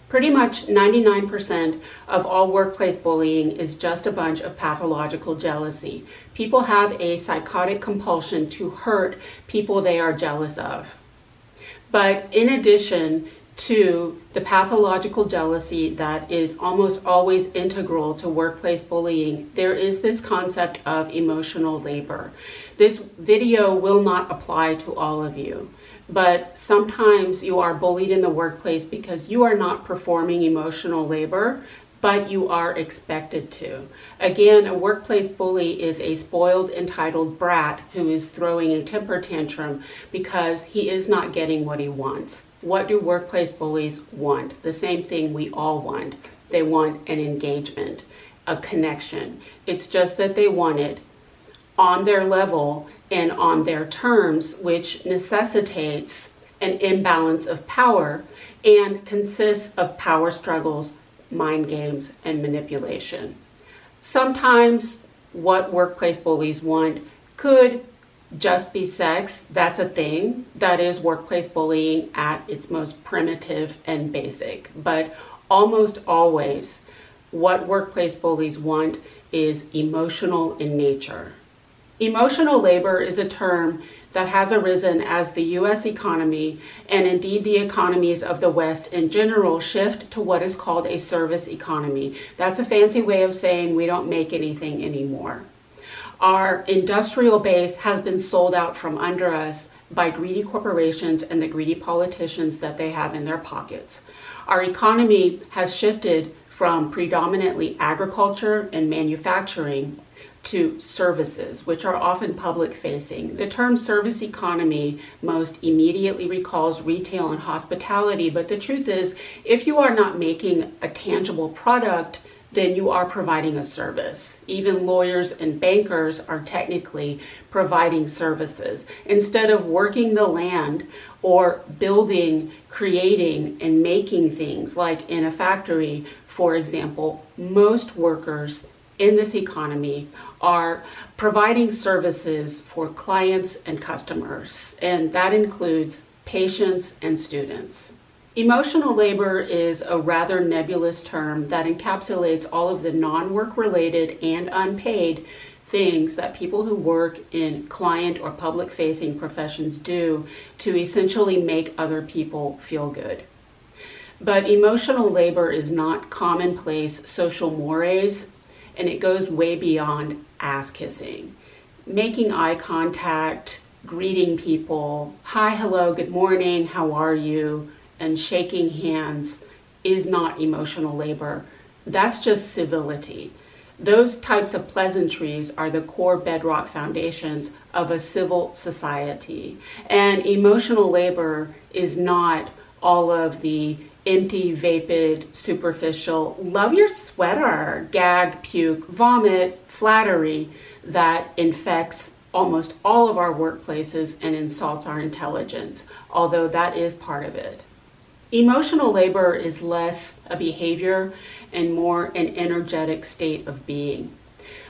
Pretty much 99% of all workplace bullying is just a bunch of pathological jealousy. People have a psychotic compulsion to hurt people they are jealous of. But in addition to the pathological jealousy that is almost always integral to workplace bullying, there is this concept of emotional labor. This video will not apply to all of you, but sometimes you are bullied in the workplace because you are not performing emotional labor, but you are expected to. Again, a workplace bully is a spoiled, entitled brat who is throwing a temper tantrum because he is not getting what he wants. What do workplace bullies want? The same thing we all want. They want an engagement, a connection. It's just that they want it on their level and on their terms, which necessitates an imbalance of power and consists of power struggles, mind games, and manipulation. Sometimes what workplace bullies want could just be sex. That's a thing. That is workplace bullying at its most primitive and basic. But almost always what workplace bullies want is emotional in nature. Emotional labor is a term that has arisen as the US economy, and indeed the economies of the West in general, shift to what is called a service economy. That's a fancy way of saying we don't make anything anymore. Our industrial base has been sold out from under us by greedy corporations and the greedy politicians that they have in their pockets. Our economy has shifted from predominantly agriculture and manufacturing to services, which are often public-facing. The term service economy most immediately recalls retail and hospitality, but the truth is, if you are not making a tangible product, then you are providing a service. Even lawyers and bankers are technically providing services. Instead of working the land or building, creating, and making things like in a factory, for example, most workers in this economy are providing services for clients and customers, and that includes patients and students. Emotional labor is a rather nebulous term that encapsulates all of the non-work related and unpaid things that people who work in client or public-facing professions do to essentially make other people feel good. But emotional labor is not commonplace social mores, and it goes way beyond ass kissing. Making eye contact, greeting people, hi, hello, good morning, how are you, and shaking hands is not emotional labor. That's just civility. Those types of pleasantries are the core bedrock foundations of a civil society. And emotional labor is not all of the empty, vapid, superficial, love your sweater, gag, puke, vomit, flattery that infects almost all of our workplaces and insults our intelligence, although that is part of it. Emotional labor is less a behavior and more an energetic state of being,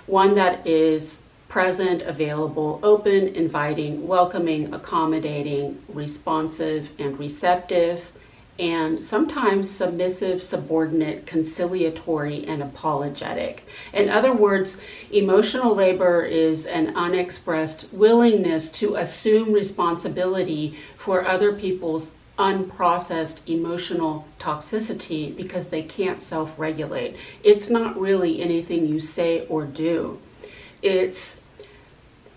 one that is present, available, open, inviting, welcoming, accommodating, responsive, and receptive, and sometimes submissive, subordinate, conciliatory, and apologetic. In other words, emotional labor is an unexpressed willingness to assume responsibility for other people's unprocessed emotional toxicity because they can't self-regulate. It's not really anything you say or do. It's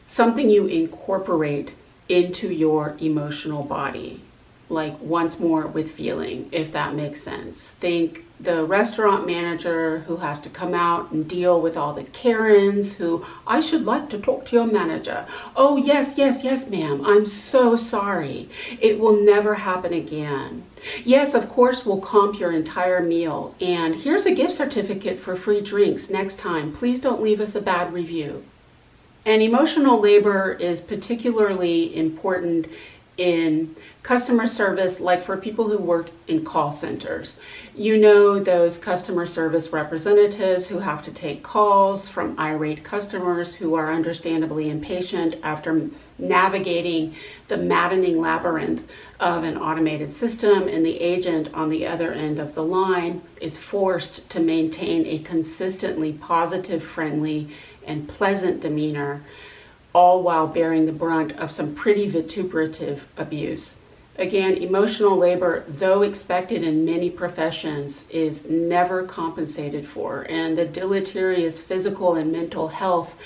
something you incorporate into your emotional body, like once more with feeling, if that makes sense. Think the restaurant manager who has to come out and deal with all the Karens who, I should like to talk to your manager. Oh, yes, ma'am. I'm so sorry. It will never happen again. Yes, of course, we'll comp your entire meal. And here's a gift certificate for free drinks next time. Please don't leave us a bad review. And emotional labor is particularly important in customer service, like for people who work in call centers. You know, those customer service representatives who have to take calls from irate customers who are understandably impatient after navigating the maddening labyrinth of an automated system, and the agent on the other end of the line is forced to maintain a consistently positive, friendly, and pleasant demeanor, all while bearing the brunt of some pretty vituperative abuse. Again, emotional labor, though expected in many professions, is never compensated for, and the deleterious physical and mental health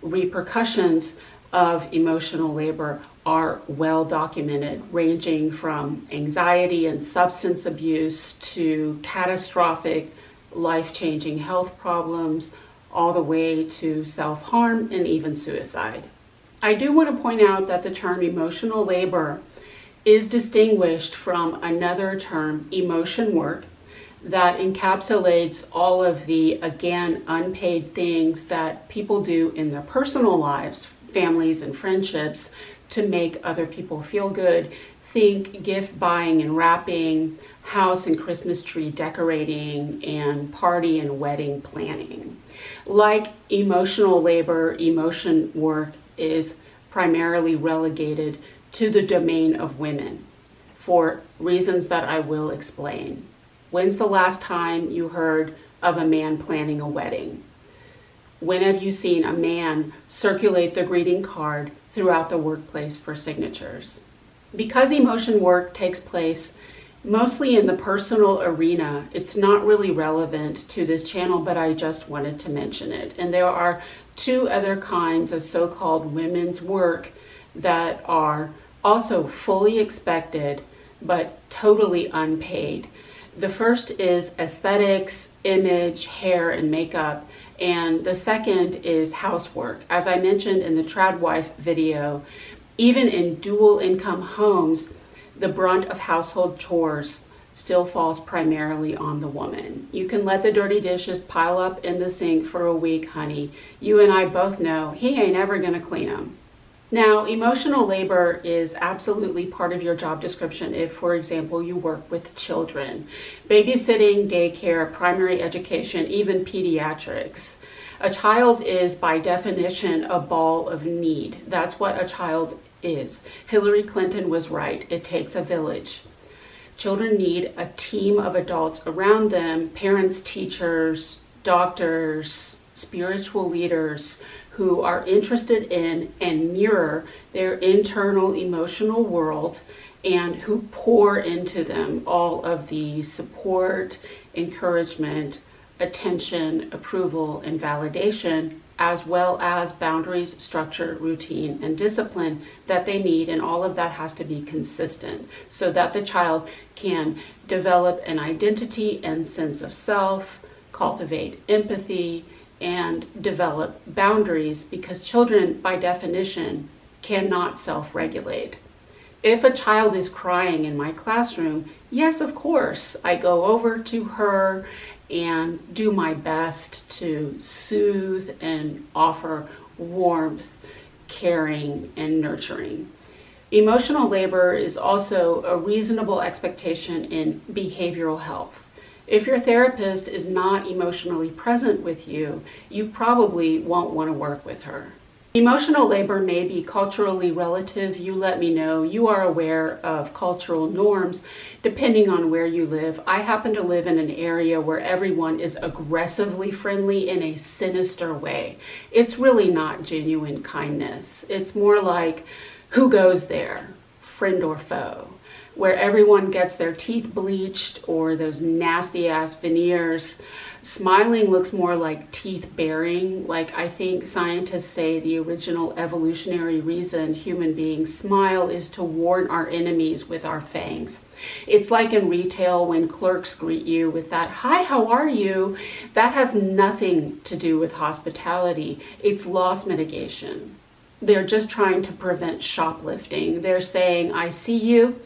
repercussions of emotional labor are well documented, ranging from anxiety and substance abuse to catastrophic, life-changing health problems, all the way to self-harm and even suicide. I do want to point out that the term emotional labor is distinguished from another term, emotion work, that encapsulates all of the, again, unpaid things that people do in their personal lives, families and friendships, to make other people feel good. Think gift buying and wrapping, house and Christmas tree decorating, and party and wedding planning. Like emotional labor, emotion work is primarily relegated to the domain of women for reasons that I will explain. When's the last time you heard of a man planning a wedding? When have you seen a man circulate the greeting card throughout the workplace for signatures? Because emotion work takes place mostly in the personal arena, it's not really relevant to this channel, but I just wanted to mention it. And there are two other kinds of so-called women's work that are also fully expected, but totally unpaid. The first is aesthetics, image, hair, and makeup. And the second is housework. As I mentioned in the Trad Wife video, even in dual income homes, the brunt of household chores still falls primarily on the woman. You can let the dirty dishes pile up in the sink for a week, honey. You and I both know he ain't ever gonna clean them. Now, emotional labor is absolutely part of your job description if, for example, you work with children. Babysitting, daycare, primary education, even pediatrics. A child is, by definition, a ball of need. That's what a child is. Hillary Clinton was right. It takes a village. Children need a team of adults around them, parents, teachers, doctors, spiritual leaders, who are interested in and mirror their internal emotional world and who pour into them all of the support, encouragement, attention, approval, and validation, as well as boundaries, structure, routine, and discipline that they need. And all of that has to be consistent so that the child can develop an identity and sense of self, cultivate empathy, and develop boundaries, because children, by definition, cannot self-regulate. If a child is crying in my classroom, yes, of course, I go over to her and do my best to soothe and offer warmth, caring, and nurturing. Emotional labor is also a reasonable expectation in behavioral health. If your therapist is not emotionally present with you, you probably won't want to work with her. Emotional labor may be culturally relative. You let me know. You are aware of cultural norms depending on where you live. I happen to live in an area where everyone is aggressively friendly in a sinister way. It's really not genuine kindness. It's more like, who goes there, friend or foe? Where everyone gets their teeth bleached or those nasty ass veneers. Smiling looks more like teeth baring. Like, I think scientists say the original evolutionary reason human beings smile is to warn our enemies with our fangs. It's like in retail when clerks greet you with that, "Hi, how are you?" That has nothing to do with hospitality. It's loss mitigation. They're just trying to prevent shoplifting. They're saying, "I see you.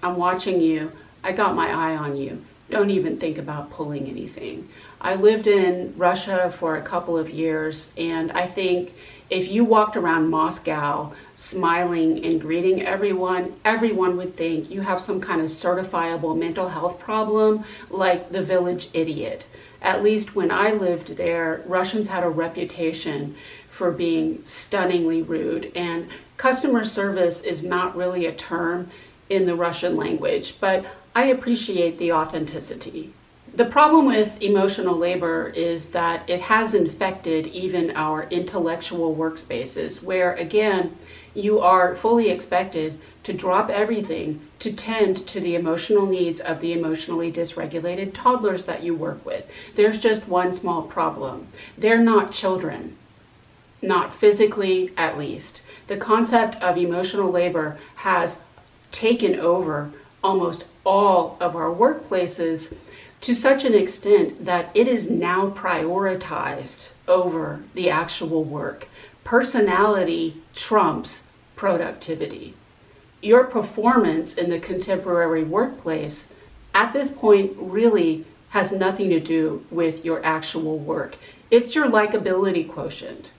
I'm watching you. I got my eye on you. Don't even think about pulling anything." I lived in Russia for a couple of years, and I think If you walked around Moscow smiling and greeting everyone, everyone would think you have some kind of certifiable mental health problem, like the village idiot. At least when I lived there, Russians had a reputation for being stunningly rude, and customer service is not really a term in the Russian language, but I appreciate the authenticity. The problem with emotional labor is that it has infected even our intellectual workspaces, where again, you are fully expected to drop everything to tend to the emotional needs of the emotionally dysregulated toddlers that you work with. There's just one small problem. They're not children, not physically at least. The concept of emotional labor has taken over almost all of our workplaces to such an extent that it is now prioritized over the actual work. Personality trumps productivity. Your performance in the contemporary workplace at this point really has nothing to do with your actual work. It's your likability quotient.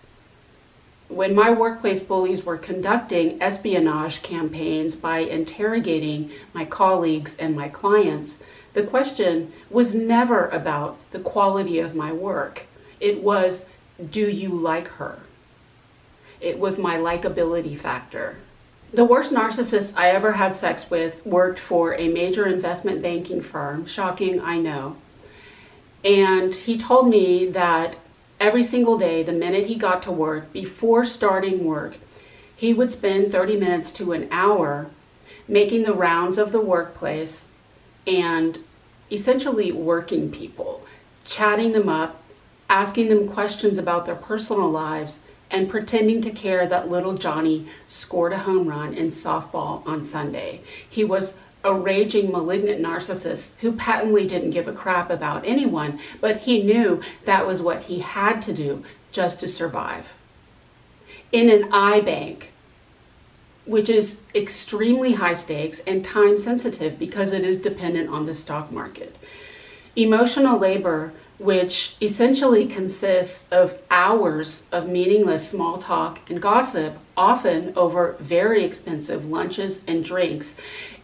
When my workplace bullies were conducting espionage campaigns by interrogating my colleagues and my clients, the question was never about the quality of my work. It was, do you like her? It was my likability factor. The worst narcissist I ever had sex with worked for a major investment banking firm. Shocking, I know. And he told me that every single day, the minute he got to work, before starting work, he would spend 30 minutes to an hour making the rounds of the workplace and essentially working people, chatting them up, asking them questions about their personal lives, and pretending to care that little Johnny scored a home run in softball on Sunday. He was a raging malignant narcissist who patently didn't give a crap about anyone, but he knew that was what he had to do just to survive. In an iBank, which is extremely high stakes and time sensitive because it is dependent on the stock market. Emotional labor, which essentially consists of hours of meaningless small talk and gossip, often over very expensive lunches and drinks,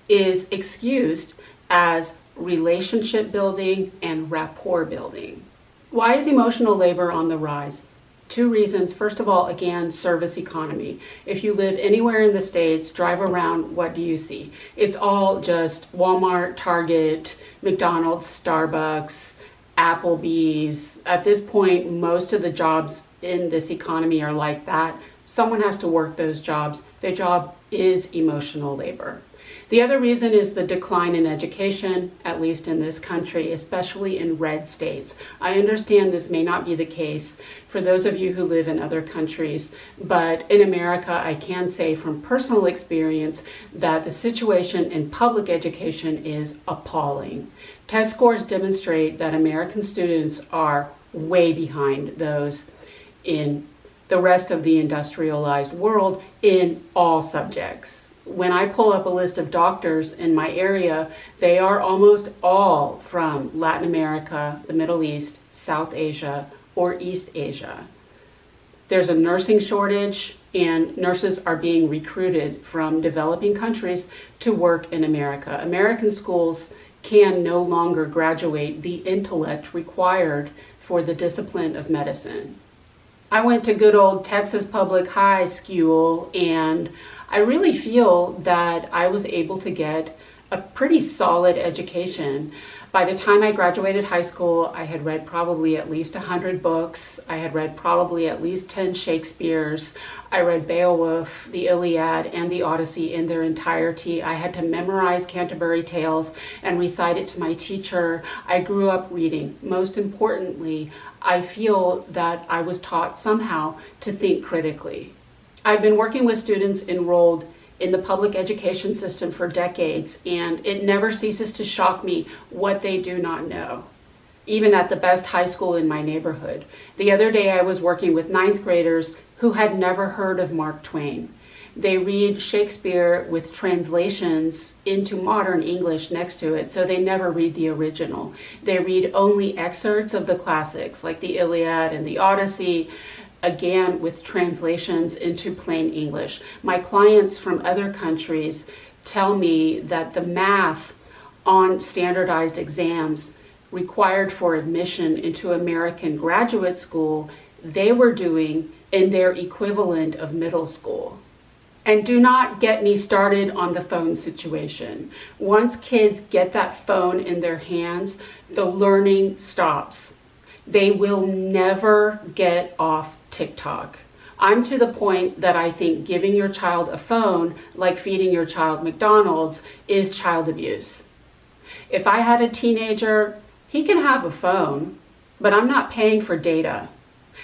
is excused as relationship building and rapport building. Why is emotional labor on the rise? Two reasons. First of all, again, service economy. If you live anywhere in the States, drive around, what do you see? It's all just Walmart, Target, McDonald's, Starbucks, Applebee's. At this point, most of the jobs in this economy are like that. Someone has to work those jobs. Their job is emotional labor. The other reason is the decline in education, at least in this country, especially in red states. I understand this may not be the case for those of you who live in other countries, but in America, I can say from personal experience that the situation in public education is appalling. Test scores demonstrate that American students are way behind those in the rest of the industrialized world in all subjects. When I pull up a list of doctors in my area, they are almost all from Latin America, the Middle East, South Asia, or East Asia. There's a nursing shortage, and nurses are being recruited from developing countries to work in America. American schools can no longer graduate the intellect required for the discipline of medicine. I went to good old Texas Public High School, and I really feel that I was able to get a pretty solid education. By the time I graduated high school, I had read probably at least 100 books. I had read probably at least 10 Shakespeare's. I read Beowulf, the Iliad, and the Odyssey in their entirety. I had to memorize Canterbury Tales and recite it to my teacher. I grew up reading. Most importantly, I feel that I was taught somehow to think critically. I've been working with students enrolled in the public education system for decades, and it never ceases to shock me what they do not know, even at the best high school in my neighborhood. The other day I was working with ninth graders who had never heard of Mark Twain. They read Shakespeare with translations into modern English next to it, so they never read the original. They read only excerpts of the classics like the Iliad and the Odyssey. again with translations into plain English. My clients from other countries tell me that the math on standardized exams required for admission into American graduate school, they were doing in their equivalent of middle school. And do not get me started on the phone situation. Once kids get that phone in their hands, the learning stops. They will never get off TikTok. I'm to the point that I think giving your child a phone, like feeding your child McDonald's, is child abuse. If I had a teenager, he can have a phone, but I'm not paying for data.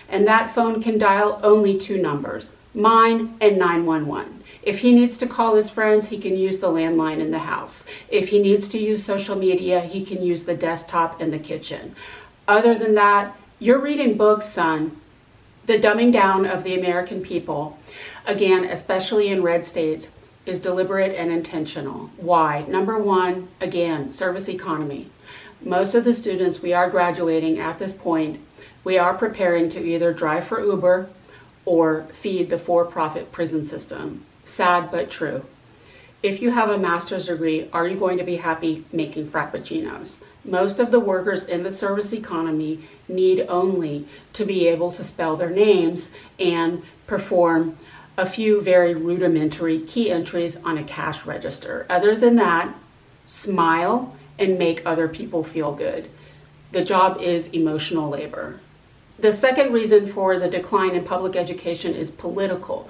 And that phone can dial only 2 numbers, mine and 911. If he needs to call his friends, he can use the landline in the house. If he needs to use social media, he can use the desktop in the kitchen. Other than that, you're reading books, son. The dumbing down of the American people, again, especially in red states, is deliberate and intentional. Why? Number one, again, service economy. Most of the students we are graduating at this point, we are preparing to either drive for Uber or feed the for-profit prison system. Sad but true. If you have a master's degree, are you going to be happy making frappuccinos? Most of the workers in the service economy need only to be able to spell their names and perform a few very rudimentary key entries on a cash register. Other than that, smile and make other people feel good. The job is emotional labor. The second reason for the decline in public education is political.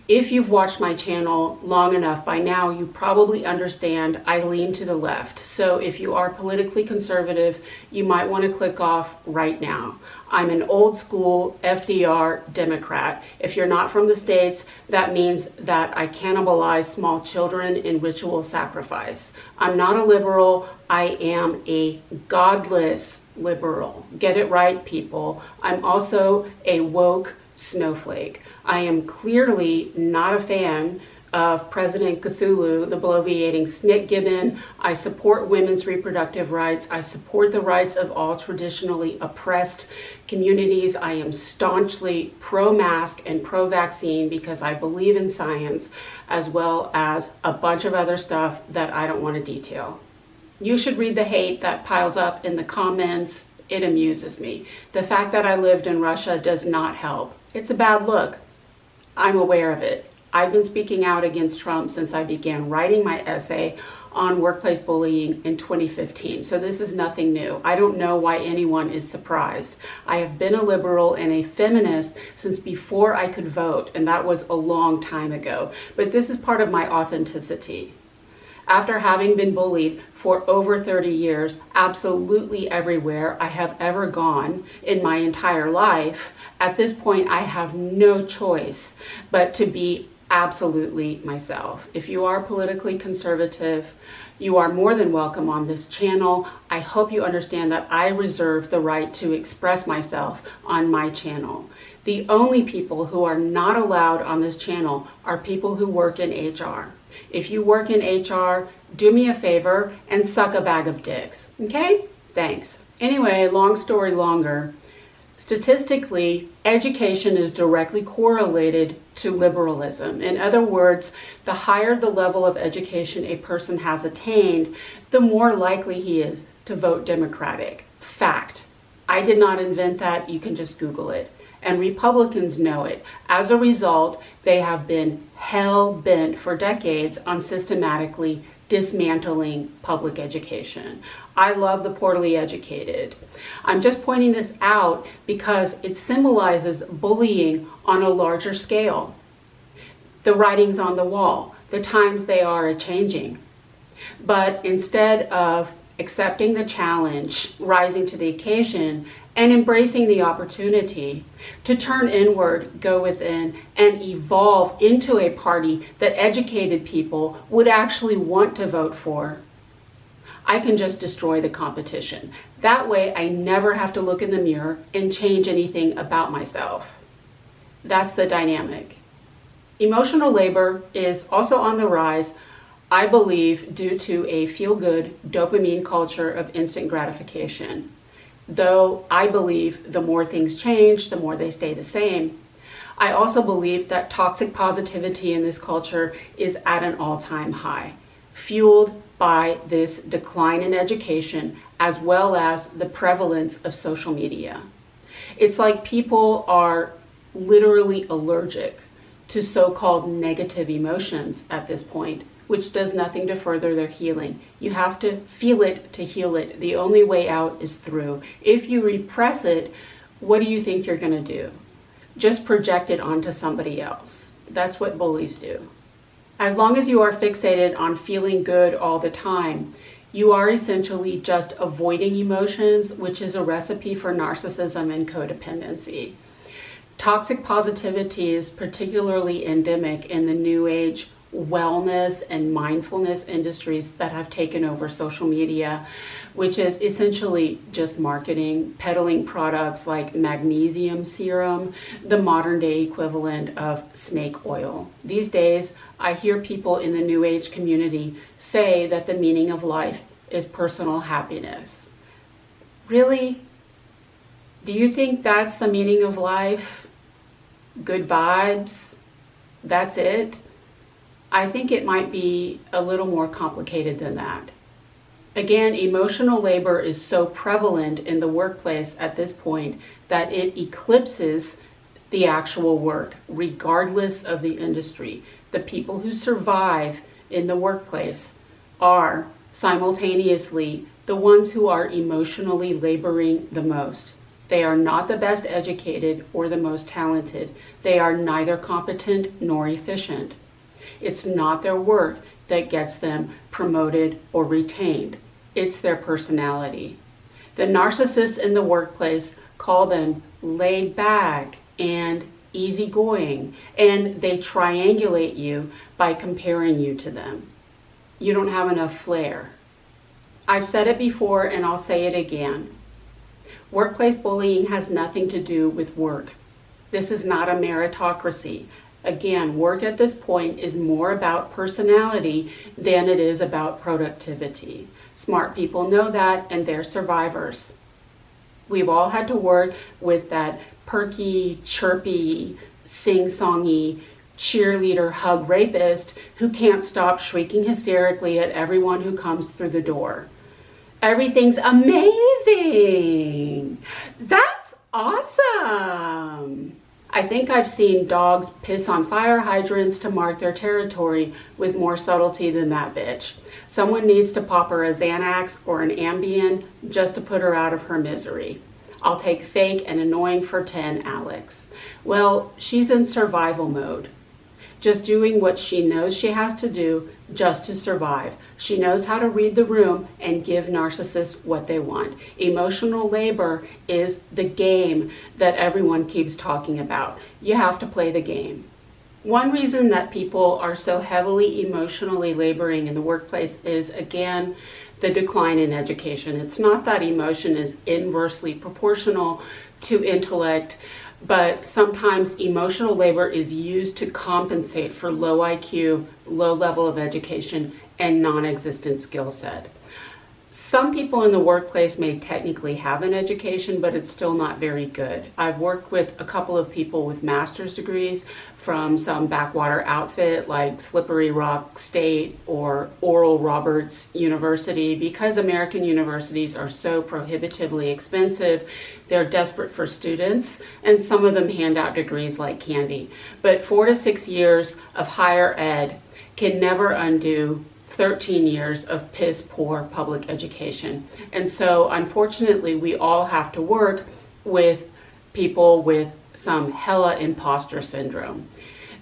If you've watched my channel long enough, by now you probably understand I lean to the left. So if you are politically conservative, you might want to click off right now. I'm an old school FDR Democrat. If you're not from the States, that means that I cannibalize small children in ritual sacrifice. I'm not a liberal, I am a godless liberal. Get it right, people. I'm also a woke snowflake. I am clearly not a fan of President Cthulhu, the bloviating snake gibbon. I support women's reproductive rights. I support the rights of all traditionally oppressed communities. I am staunchly pro-mask and pro-vaccine because I believe in science, as well as a bunch of other stuff that I don't want to detail. You should read the hate that piles up in the comments. It amuses me. The fact that I lived in Russia does not help. It's a bad look. I'm aware of it. I've been speaking out against Trump since I began writing my essay on workplace bullying in 2015. So this is nothing new. I don't know why anyone is surprised. I have been a liberal and a feminist since before I could vote, and that was a long time ago. But this is part of my authenticity. After having been bullied for over 30 years, absolutely everywhere I have ever gone in my entire life, at this point I have no choice but to be absolutely myself. If you are politically conservative, you are more than welcome on this channel. I hope you understand that I reserve the right to express myself on my channel. The only people who are not allowed on this channel are people who work in HR. If you work in HR, do me a favor and suck a bag of dicks, okay? Thanks. Anyway, long story longer, statistically, education is directly correlated to liberalism. In other words, the higher the level of education a person has attained, the more likely he is to vote Democratic. Fact. I did not invent that. You can just Google it. And Republicans know it. As a result, they have been hell-bent for decades on systematically dismantling public education. I love the poorly educated. I'm just pointing this out because it symbolizes bullying on a larger scale. The writings on the wall, the times they are a-changing. But instead of accepting the challenge, rising to the occasion, and embracing the opportunity to turn inward, go within, and evolve into a party that educated people would actually want to vote for, I can just destroy the competition. That way, I never have to look in the mirror and change anything about myself. That's the dynamic. Emotional labor is also on the rise, I believe, due to a feel-good dopamine culture of instant gratification. Though I believe the more things change, the more they stay the same. I also believe that toxic positivity in this culture is at an all-time high, fueled by this decline in education as well as the prevalence of social media. It's like people are literally allergic to so-called negative emotions at this point, which does nothing to further their healing. You have to feel it to heal it. The only way out is through. If you repress it, what do you think you're going to do? Just project it onto somebody else. That's what bullies do. As long as you are fixated on feeling good all the time, you are essentially just avoiding emotions, which is a recipe for narcissism and codependency. Toxic positivity is particularly endemic in the new age wellness and mindfulness industries that have taken over social media, which is essentially just marketing, peddling products like magnesium serum, the modern day equivalent of snake oil. These days, I hear people in the new age community say that the meaning of life is personal happiness. Really? Do you think that's the meaning of life? Good vibes? That's it? I think it might be a little more complicated than that. Again, emotional labor is so prevalent in the workplace at this point that it eclipses the actual work, regardless of the industry. The people who survive in the workplace are simultaneously the ones who are emotionally laboring the most. They are not the best educated or the most talented. They are neither competent nor efficient. It's not their work that gets them promoted or retained. It's their personality. The narcissists in the workplace call them laid back and easygoing, and they triangulate you by comparing you to them. You don't have enough flair. I've said it before and I'll say it again. Workplace bullying has nothing to do with work. This is not a meritocracy. Again, work at this point is more about personality than it is about productivity. Smart people know that, and they're survivors. We've all had to work with that perky, chirpy, sing-songy, cheerleader hug rapist who can't stop shrieking hysterically at everyone who comes through the door. Everything's amazing! That's awesome! I think I've seen dogs piss on fire hydrants to mark their territory with more subtlety than that bitch. Someone needs to pop her a Xanax or an Ambien just to put her out of her misery. I'll take fake and annoying for 10, Alex. Well, she's in survival mode. Just doing what she knows she has to do just to survive. She knows how to read the room and give narcissists what they want. Emotional labor is the game that everyone keeps talking about. You have to play the game. One reason that people are so heavily emotionally laboring in the workplace is, again, the decline in education. It's not that emotion is inversely proportional to intellect, but sometimes emotional labor is used to compensate for low IQ, low level of education, and non-existent skill set. Some people in the workplace may technically have an education, but it's still not very good. I've worked with a couple of people with master's degrees from some backwater outfit like Slippery Rock State or Oral Roberts University. Because American universities are so prohibitively expensive, they're desperate for students, and some of them hand out degrees like candy. But 4 to 6 years of higher ed can never undo 13 years of piss poor public education. And so unfortunately, we all have to work with people with some hella imposter syndrome.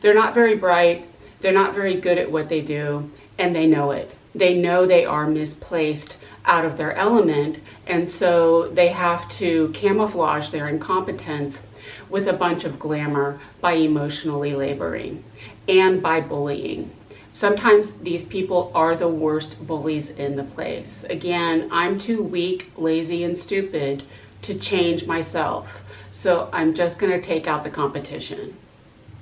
They're not very bright, they're not very good at what they do, and they know it. They know they are misplaced out of their element, and so they have to camouflage their incompetence with a bunch of glamour by emotionally laboring and by bullying. Sometimes these people are the worst bullies in the place. Again, I'm too weak, lazy, and stupid to change myself, so I'm just going to take out the competition.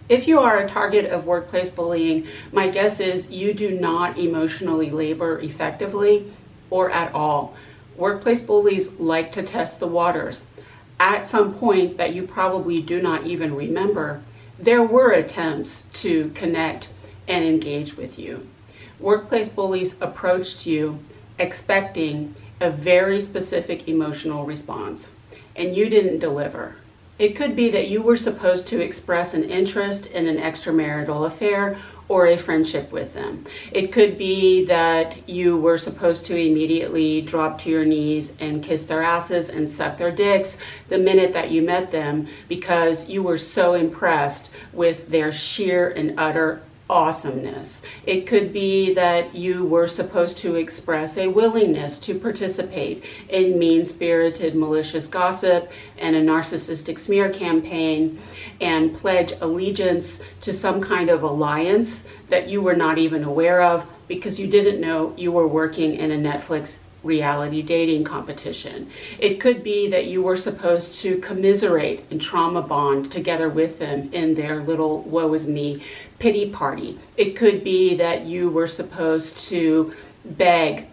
If you are a target of workplace bullying, my guess is you do not emotionally labor effectively or at all. Workplace bullies like to test the waters. At some point that you probably do not even remember, there were attempts to connect and engage with you. Workplace bullies approached you expecting a very specific emotional response, and you didn't deliver. It could be that you were supposed to express an interest in an extramarital affair or a friendship with them. It could be that you were supposed to immediately drop to your knees and kiss their asses and suck their dicks the minute that you met them because you were so impressed with their sheer and utter awesomeness. It could be that you were supposed to express a willingness to participate in mean-spirited malicious gossip and a narcissistic smear campaign and pledge allegiance to some kind of alliance that you were not even aware of because you didn't know you were working in a Netflix reality dating competition. It could be that you were supposed to commiserate and trauma bond together with them in their little woe is me pity party. It could be that you were supposed to beg,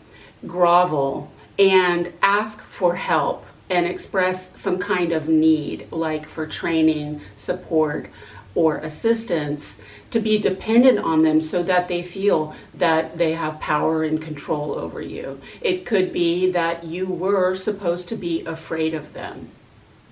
grovel, and ask for help and express some kind of need, like for training, support, or assistance, to be dependent on them so that they feel that they have power and control over you. It could be that you were supposed to be afraid of them.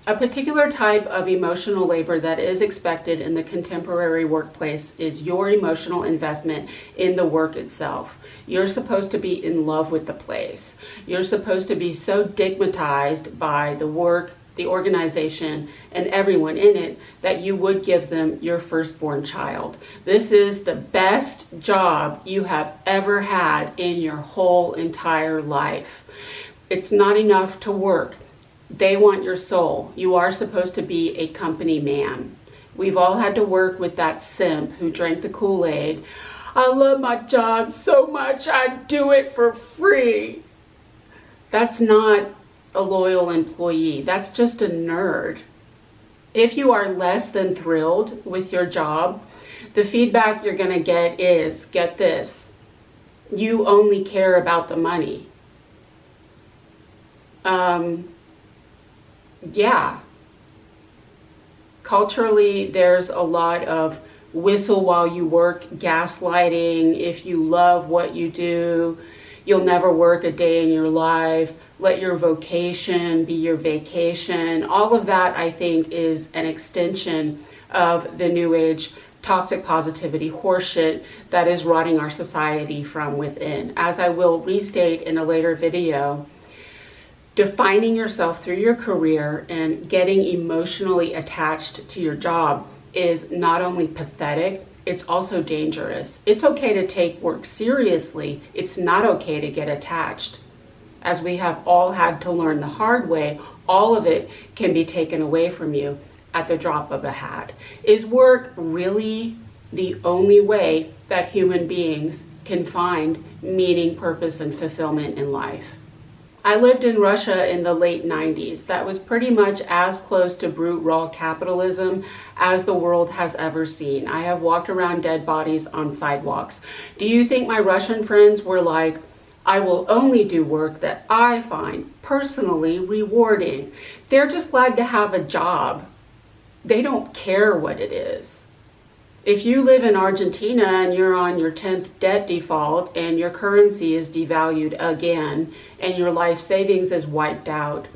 A particular type of emotional labor that is expected in the contemporary workplace is your emotional investment in the work itself. You're supposed to be in love with the place. You're supposed to be so stigmatized by the work, the organization, and everyone in it that you would give them your firstborn child. This is the best job you have ever had in your whole entire life. It's not enough to work. They want your soul. You are supposed to be a company man. We've all had to work with that simp who drank the Kool-Aid. I love my job so much, I'd do it for free. That's not a loyal employee. That's just a nerd. If you are less than thrilled with your job, the feedback you're going to get is, get this, you only care about the money. Yeah. Culturally, there's a lot of whistle while you work, gaslighting. If you love what you do, you'll never work a day in your life. Let your vocation be your vacation. All of that, I think, is an extension of the New Age toxic positivity horseshit that is rotting our society from within. As I will restate in a later video, defining yourself through your career and getting emotionally attached to your job is not only pathetic, it's also dangerous. It's okay to take work seriously. It's not okay to get attached. As we have all had to learn the hard way, all of it can be taken away from you at the drop of a hat. Is work really the only way that human beings can find meaning, purpose, and fulfillment in life? I lived in Russia in the late 90s. That was pretty much as close to brute raw capitalism as the world has ever seen. I have walked around dead bodies on sidewalks. Do you think my Russian friends were like, I will only do work that I find personally rewarding? They're just glad to have a job. They don't care what it is. If you live in Argentina and you're on your 10th debt default and your currency is devalued again and your life savings is wiped out,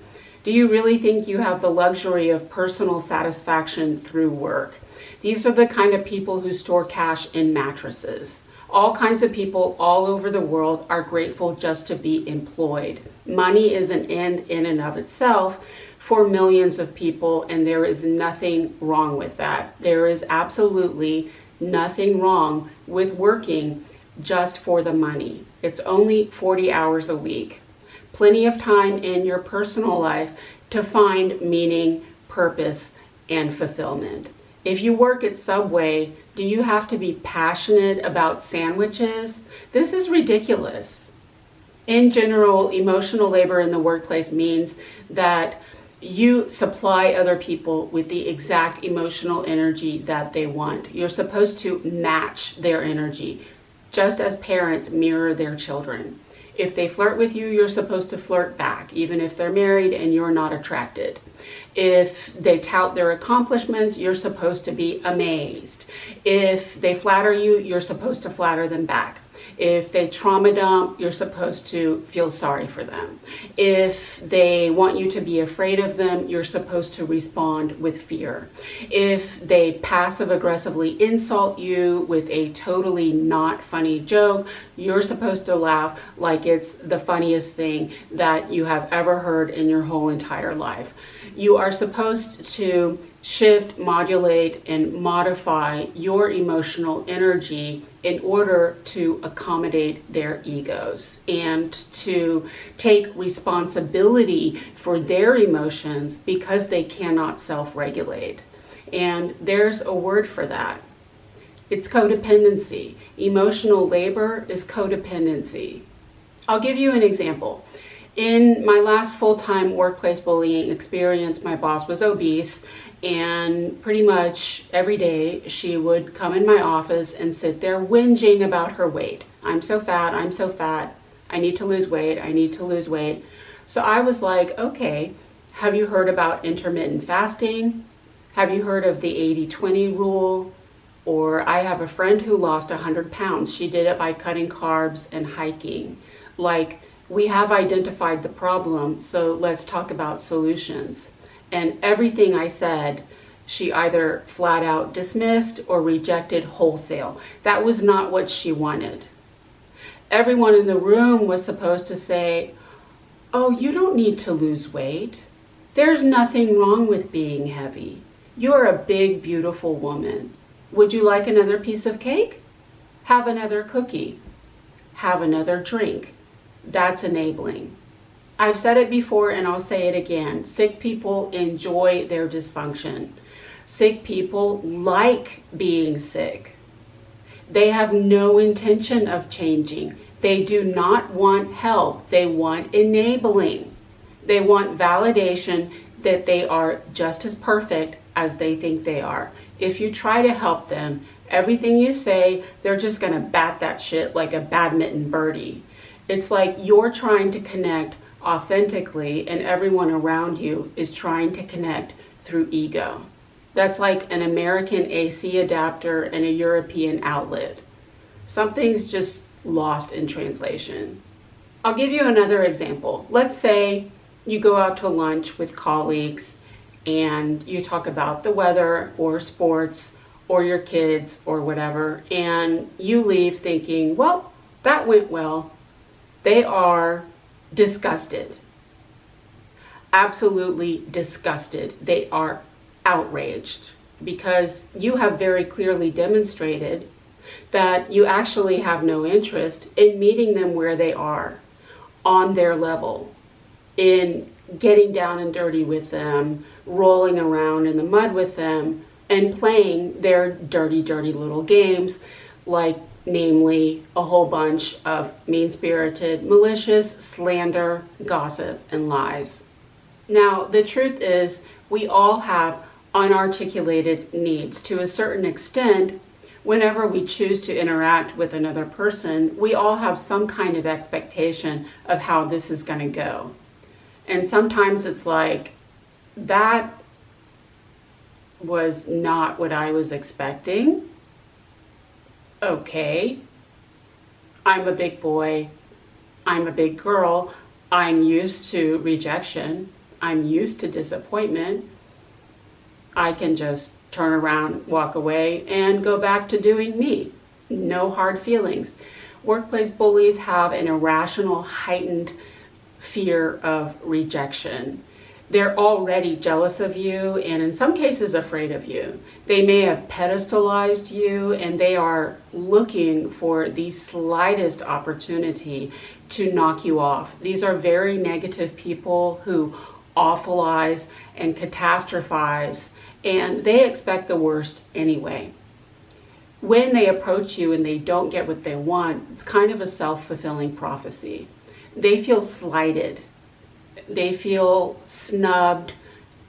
do you really think you have the luxury of personal satisfaction through work? These are the kind of people who store cash in mattresses. All kinds of people all over the world are grateful just to be employed. Money is an end in and of itself for millions of people, and there is nothing wrong with that. There is absolutely nothing wrong with working just for the money. It's only 40 hours a week. Plenty of time in your personal life to find meaning, purpose, and fulfillment. If you work at Subway, do you have to be passionate about sandwiches? This is ridiculous. In general, emotional labor in the workplace means that you supply other people with the exact emotional energy that they want. You're supposed to match their energy, just as parents mirror their children. If they flirt with you, you're supposed to flirt back, even if they're married and you're not attracted. If they tout their accomplishments, you're supposed to be amazed. If they flatter you, you're supposed to flatter them back. If they trauma dump, you're supposed to feel sorry for them. If they want you to be afraid of them, you're supposed to respond with fear. If they passive aggressively insult you with a totally not funny joke, you're supposed to laugh like it's the funniest thing that you have ever heard in your whole entire life. You are supposed to shift, modulate, and modify your emotional energy in order to accommodate their egos and to take responsibility for their emotions because they cannot self-regulate. And there's a word for that. It's codependency. Emotional labor is codependency. I'll give you an example. In my last full-time workplace bullying experience, my boss was obese, and pretty much every day she would come in my office and sit there whinging about her weight. I'm so fat, I'm so fat, I need to lose weight, I need to lose weight. So I was like, okay, have you heard about intermittent fasting? Have you heard of the 80-20 rule? Or I have a friend who lost 100 pounds. She did it by cutting carbs and hiking. Like, we have identified the problem, so let's talk about solutions. And everything I said, she either flat out dismissed or rejected wholesale. That was not what she wanted. Everyone in the room was supposed to say, oh, you don't need to lose weight. There's nothing wrong with being heavy. You're a big, beautiful woman. Would you like another piece of cake? Have another cookie. Have another drink. That's enabling. I've said it before and I'll say it again. Sick people enjoy their dysfunction. Sick people like being sick. They have no intention of changing. They do not want help. They want enabling. They want validation that they are just as perfect as they think they are. If you try to help them, everything you say, they're just gonna bat that shit like a badminton birdie. It's like you're trying to connect authentically and everyone around you is trying to connect through ego. That's like an American AC adapter and a European outlet. Something's just lost in translation. I'll give you another example. Let's say you go out to lunch with colleagues and you talk about the weather or sports or your kids or whatever, and you leave thinking, well, that went well. They are disgusted. Absolutely disgusted. They are outraged because you have very clearly demonstrated that you actually have no interest in meeting them where they are, on their level, in getting down and dirty with them, rolling around in the mud with them, and playing their dirty, dirty little games, like namely a whole bunch of mean-spirited, malicious slander, gossip, and lies. Now, the truth is, we all have unarticulated needs. To a certain extent, whenever we choose to interact with another person, we all have some kind of expectation of how this is going to go. And sometimes it's like, that was not what I was expecting. Okay, I'm a big boy, I'm a big girl, I'm used to rejection, I'm used to disappointment. I can just turn around, walk away, and go back to doing me. No hard feelings. Workplace bullies have an irrational, heightened fear of rejection. They're already jealous of you and in some cases afraid of you. They may have pedestalized you and they are looking for the slightest opportunity to knock you off. These are very negative people who awfulize and catastrophize, and they expect the worst anyway. When they approach you and they don't get what they want, it's kind of a self-fulfilling prophecy. They feel slighted. They feel snubbed,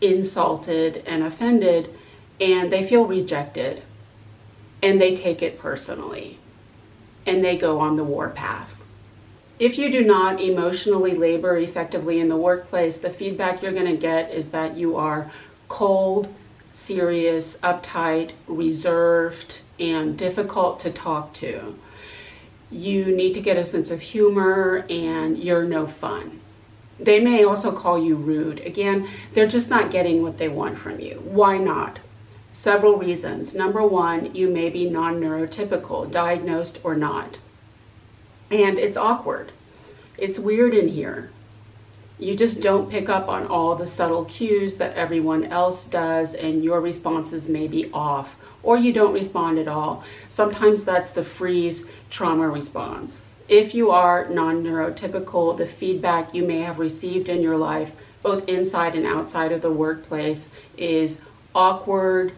insulted, and offended, and they feel rejected. And they take it personally. And they go on the warpath. If you do not emotionally labor effectively in the workplace, the feedback you're going to get is that you are cold, serious, uptight, reserved, and difficult to talk to. You need to get a sense of humor, and you're no fun. They may also call you rude. Again, they're just not getting what they want from you. Why not? Several reasons. Number one, you may be non-neurotypical, diagnosed or not. And it's awkward. It's weird in here. You just don't pick up on all the subtle cues that everyone else does, and your responses may be off, or you don't respond at all. Sometimes that's the freeze trauma response. If you are non-neurotypical, the feedback you may have received in your life, both inside and outside of the workplace, is awkward,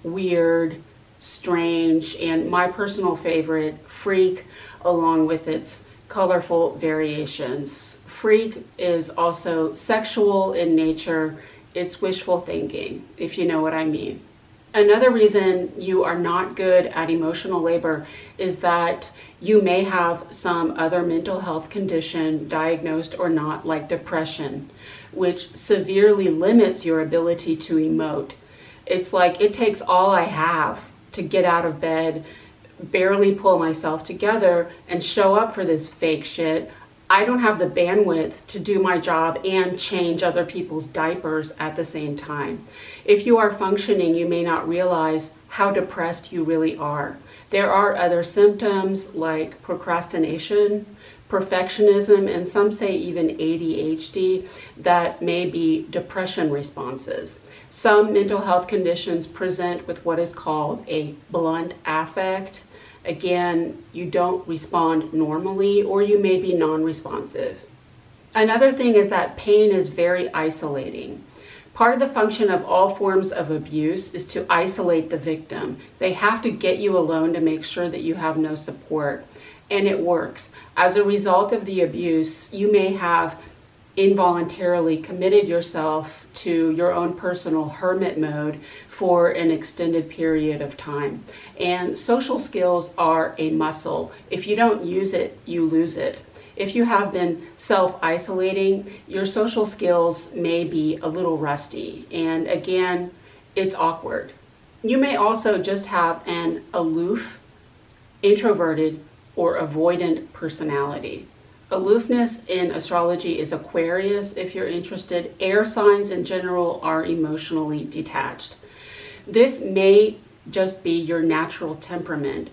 weird, strange, and my personal favorite, freak, along with its colorful variations. Freak is also sexual in nature. It's wishful thinking, if you know what I mean. Another reason you are not good at emotional labor is that you may have some other mental health condition, diagnosed or not, like depression, which severely limits your ability to emote. It's like it takes all I have to get out of bed, barely pull myself together, and show up for this fake shit. I don't have the bandwidth to do my job and change other people's diapers at the same time. If you are functioning, you may not realize how depressed you really are. There are other symptoms like procrastination, perfectionism, and some say even ADHD that may be depression responses. Some mental health conditions present with what is called a blunt affect. Again, you don't respond normally, or you may be non-responsive. Another thing is that pain is very isolating. Part of the function of all forms of abuse is to isolate the victim. They have to get you alone to make sure that you have no support, and it works. As a result of the abuse, you may have involuntarily committed yourself to your own personal hermit mode for an extended period of time. And social skills are a muscle. If you don't use it, you lose it. If you have been self-isolating, your social skills may be a little rusty. And again, it's awkward. You may also just have an aloof, introverted, or avoidant personality. Aloofness in astrology is Aquarius, if you're interested. Air signs in general are emotionally detached. This may just be your natural temperament.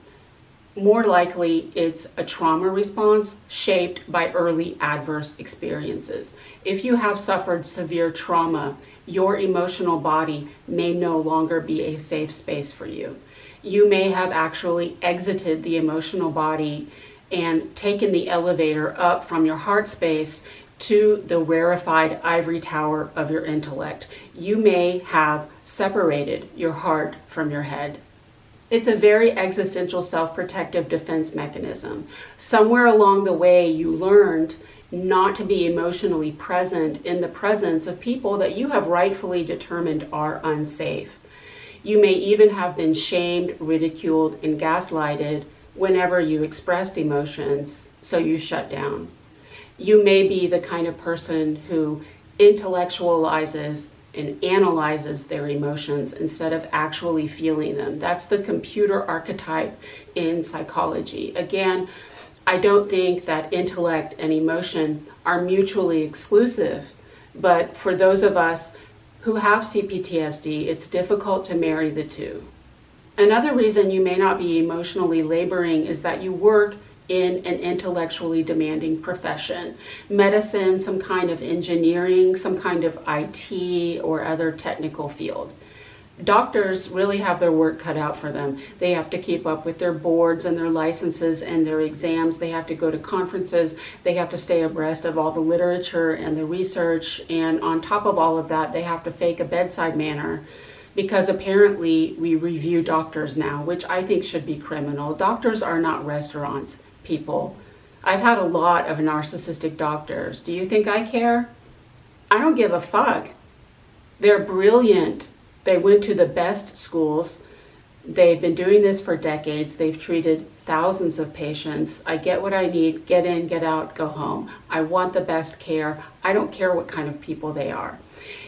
More likely, it's a trauma response shaped by early adverse experiences. If you have suffered severe trauma, your emotional body may no longer be a safe space for you. You may have actually exited the emotional body and taken the elevator up from your heart space to the rarefied ivory tower of your intellect. You may have separated your heart from your head. It's a very existential self-protective defense mechanism. Somewhere along the way, you learned not to be emotionally present in the presence of people that you have rightfully determined are unsafe. You may even have been shamed, ridiculed, and gaslighted whenever you expressed emotions, so you shut down. You may be the kind of person who intellectualizes and analyzes their emotions instead of actually feeling them. That's the computer archetype in psychology. Again, I don't think that intellect and emotion are mutually exclusive, but for those of us who have CPTSD, it's difficult to marry the two. Another reason you may not be emotionally laboring is that you work in an intellectually demanding profession. Medicine, some kind of engineering, some kind of IT or other technical field. Doctors really have their work cut out for them. They have to keep up with their boards and their licenses and their exams. They have to go to conferences. They have to stay abreast of all the literature and the research. And on top of all of that, they have to fake a bedside manner, because apparently we review doctors now, which I think should be criminal. Doctors are not restaurants, people. I've had a lot of narcissistic doctors. Do you think I care? I don't give a fuck. They're brilliant. They went to the best schools. They've been doing this for decades. They've treated thousands of patients. I get what I need, get in, get out, go home. I want the best care. I don't care what kind of people they are.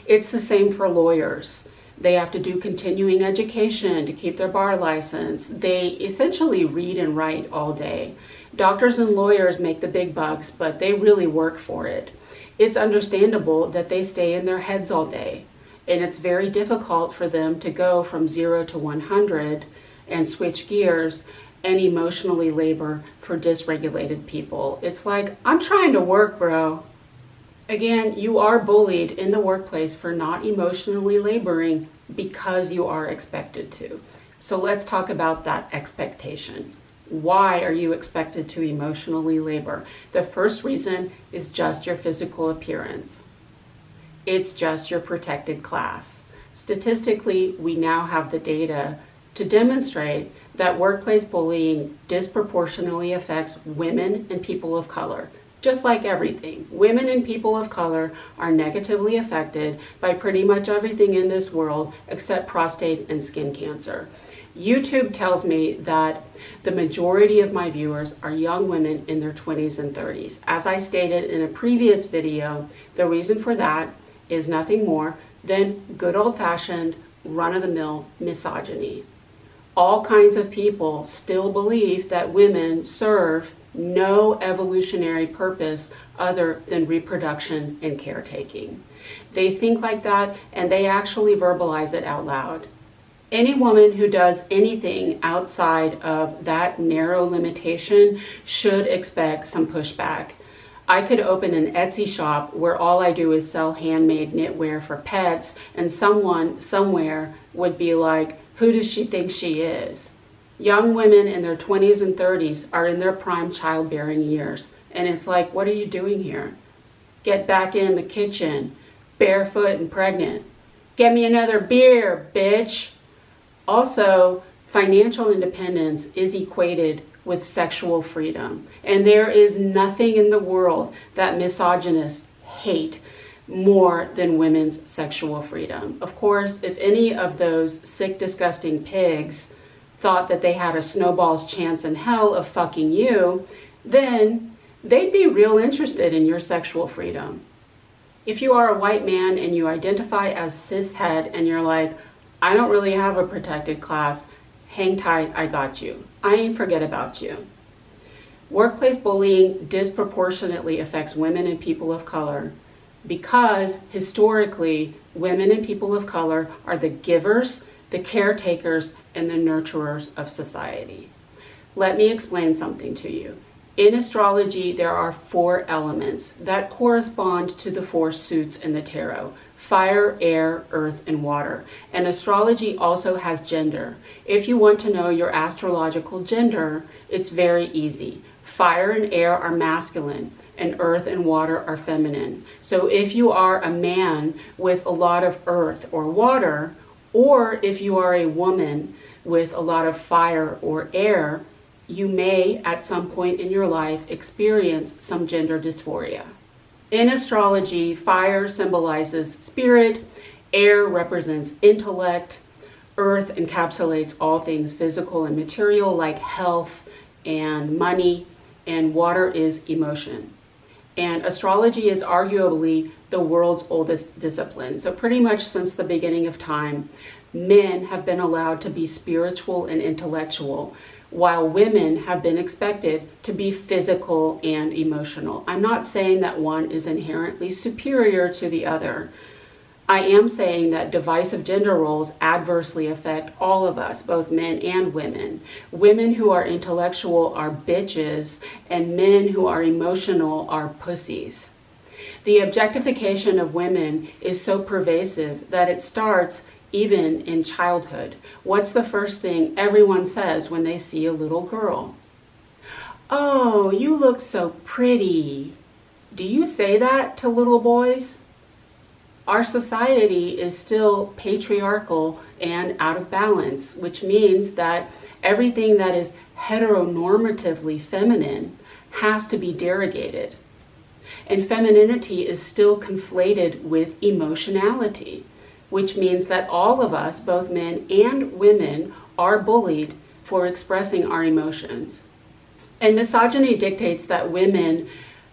It's the same for lawyers. They have to do continuing education to keep their bar license. They essentially read and write all day. Doctors and lawyers make the big bucks, but they really work for it. It's understandable that they stay in their heads all day, and it's very difficult for them to go from 0 to 100 and switch gears and emotionally labor for dysregulated people. It's like, I'm trying to work, bro. Again, you are bullied in the workplace for not emotionally laboring because you are expected to. So let's talk about that expectation. Why are you expected to emotionally labor? The first reason is just your physical appearance. It's just your protected class. Statistically, we now have the data to demonstrate that workplace bullying disproportionately affects women and people of color. Just like everything, women and people of color are negatively affected by pretty much everything in this world except prostate and skin cancer. YouTube tells me that the majority of my viewers are young women in their 20s and 30s. As I stated in a previous video, the reason for that is nothing more than good old-fashioned, run-of-the-mill misogyny. All kinds of people still believe that women serve no evolutionary purpose other than reproduction and caretaking. They think like that, and they actually verbalize it out loud. Any woman who does anything outside of that narrow limitation should expect some pushback. I could open an Etsy shop where all I do is sell handmade knitwear for pets, and someone somewhere would be like, who does she think she is? Young women in their 20s and 30s are in their prime childbearing years. And it's like, what are you doing here? Get back in the kitchen, barefoot and pregnant. Get me another beer, bitch. Also, financial independence is equated with sexual freedom. And there is nothing in the world that misogynists hate more than women's sexual freedom. Of course, if any of those sick, disgusting pigs thought that they had a snowball's chance in hell of fucking you, then they'd be real interested in your sexual freedom. If you are a white man and you identify as cishet and you're like, I don't really have a protected class, hang tight, I got you. I ain't forget about you. Workplace bullying disproportionately affects women and people of color because historically, women and people of color are the givers, the caretakers, and the nurturers of society. Let me explain something to you. In astrology, there are 4 elements that correspond to the 4 suits in the tarot: fire, air, earth, and water. And astrology also has gender. If you want to know your astrological gender, it's very easy. Fire and air are masculine, and earth and water are feminine. So if you are a man with a lot of earth or water, or if you are a woman with a lot of fire or air, you may at some point in your life experience some gender dysphoria. In astrology, fire symbolizes spirit, air represents intellect, earth encapsulates all things physical and material like health and money, and water is emotion. And astrology is arguably the world's oldest discipline. So pretty much since the beginning of time, men have been allowed to be spiritual and intellectual, while women have been expected to be physical and emotional. I'm not saying that one is inherently superior to the other. I am saying that divisive gender roles adversely affect all of us, both men and women. Women who are intellectual are bitches, and men who are emotional are pussies. The objectification of women is so pervasive that it starts even in childhood. What's the first thing everyone says when they see a little girl? Oh, you look so pretty. Do you say that to little boys? Our society is still patriarchal and out of balance, which means that everything that is heteronormatively feminine has to be derogated. And femininity is still conflated with emotionality, which means that all of us, both men and women, are bullied for expressing our emotions. And misogyny dictates that women